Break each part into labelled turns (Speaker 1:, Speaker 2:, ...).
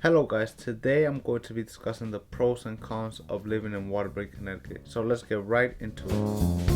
Speaker 1: Hello guys, today I'm going to be discussing the pros and cons of living in Waterbury, Connecticut. So let's get right into it.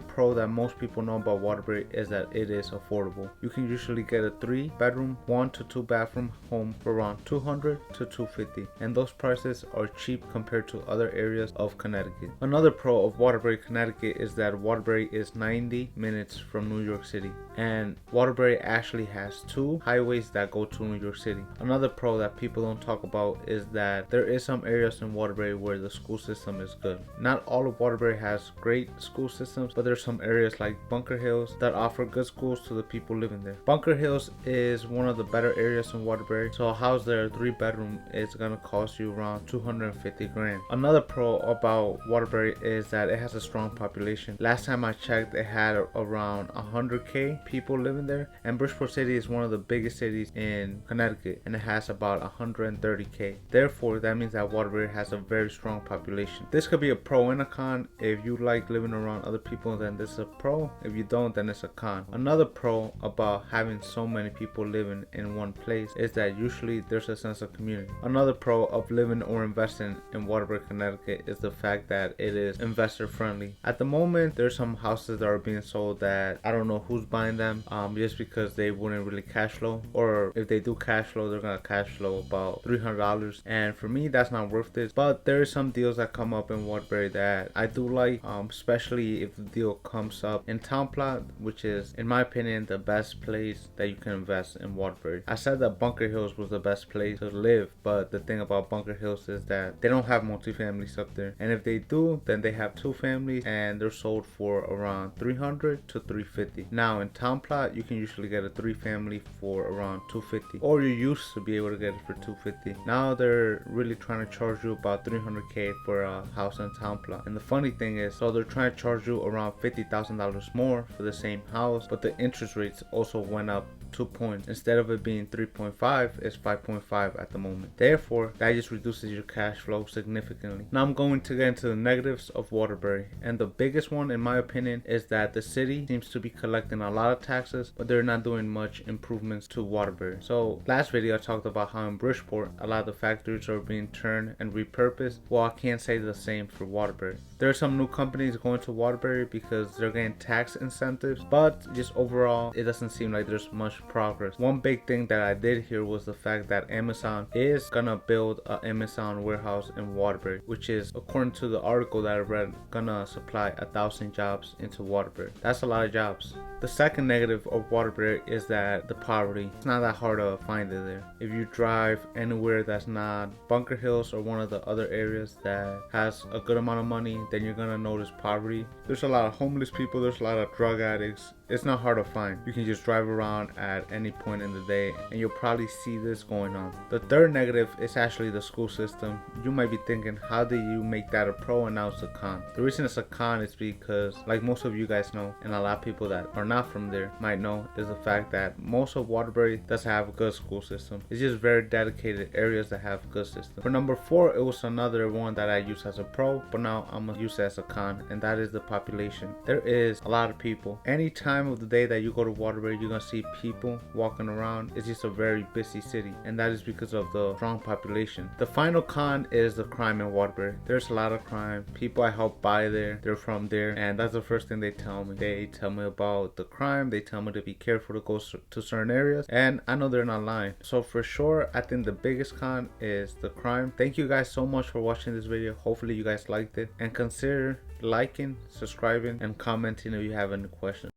Speaker 1: Pro that most people know about Waterbury is that it is affordable. You can usually get a 3-bedroom, 1 to 2 bathroom home for around $200 to $250, and those prices are cheap compared to other areas of Connecticut. Another pro of Waterbury, Connecticut is that Waterbury is 90 minutes from New York City, and Waterbury actually has 2 highways that go to New York City. Another pro that people don't talk about is that there is some areas in Waterbury where the school system is good. Not all of Waterbury has great school systems, but there's some areas like Bunker Hills that offer good schools to the people living there. Bunker Hills is one of the better areas in Waterbury, so a house there, 3-bedroom, is gonna cost you around 250 grand. Another pro about Waterbury is that it has a strong population. Last time I checked, it had around 100k people living there, and Bridgeport City is one of the biggest cities in Connecticut, and it has about 130k. Therefore, that means that Waterbury has a very strong population. This could be a pro and a con. If you like living around other people, then this is a pro. If you don't, then it's a con. Another pro about having so many people living in one place is that usually there's a sense of community. Another pro of living or investing in Waterbury, Connecticut is the fact that it is investor friendly. At the moment, there's some houses that are being sold that I don't know who's buying them, just because they wouldn't really cash flow, or if they do cash flow, they're gonna cash flow about $300, and for me that's not worth it. But there are some deals that come up in Waterbury that I do like, especially if the deal comes up in Town Plot, which is in my opinion the best place that you can invest in Waterbury. I said that Bunker Hills was the best place to live, but the thing about Bunker Hills is that they don't have multifamilies up there, and if they do, then they have 2 families and they're sold for around $300 to $350. Now in Town Plot, you can usually get a 3-family for around $250, or you used to be able to get it for $250. Now they're really trying to charge you about $300k for a house in Town Plot. And the funny thing is, so they're trying to charge you around $50,000 more for the same house, but the interest rates also went up 2 points. Instead of it being 3.5, it's 5.5 at the moment. Therefore, that just reduces your cash flow significantly. Now I'm going to get into the negatives of Waterbury, and the biggest one in my opinion is that the city seems to be collecting a lot of taxes, but they're not doing much improvements to Waterbury. So last video I talked about how in Bridgeport a lot of the factories are being turned and repurposed. Well, I can't say the same for Waterbury. There are some new companies going to Waterbury because they're getting tax incentives, but just overall it doesn't seem like there's much progress. One big thing that I did hear was the fact that Amazon is gonna build an Amazon warehouse in Waterbury, which is, according to the article that I read, gonna supply 1,000 jobs into Waterbury. That's a lot of jobs. The second negative of Waterbury is that the poverty. It's not that hard to find it there. If you drive anywhere that's not Bunker Hills or one of the other areas that has a good amount of money, then you're gonna notice poverty. There's a lot of homeless people, there's a lot of drug addicts. It's not hard to find. You can just drive around at any point in the day and you'll probably see this going on. The third negative is actually the school system. You might be thinking, how do you make that a pro and now it's a con? The reason it's a con is because, like most of you guys know, and a lot of people that are not from there might know, is the fact that most of Waterbury doesn't have a good school system. It's just very dedicated areas that have good system. For number 4, it was another one that I use as a pro, but now I'm gonna use it as a con, and that is the population. There is a lot of people. Any time of the day that you go to Waterbury, you're gonna see people walking around. It's just a very busy city, and that is because of the strong population. The final con is the crime in Waterbury. There's a lot of crime. People I help buy there, they're from there, and that's the first thing they tell me. They tell me about the crime. They tell me to be careful to go to certain areas, and I know they're not lying. So for sure, I think the biggest con is the crime. Thank you guys so much for watching this video. Hopefully you guys liked it, and consider liking, subscribing, and commenting if you have any questions.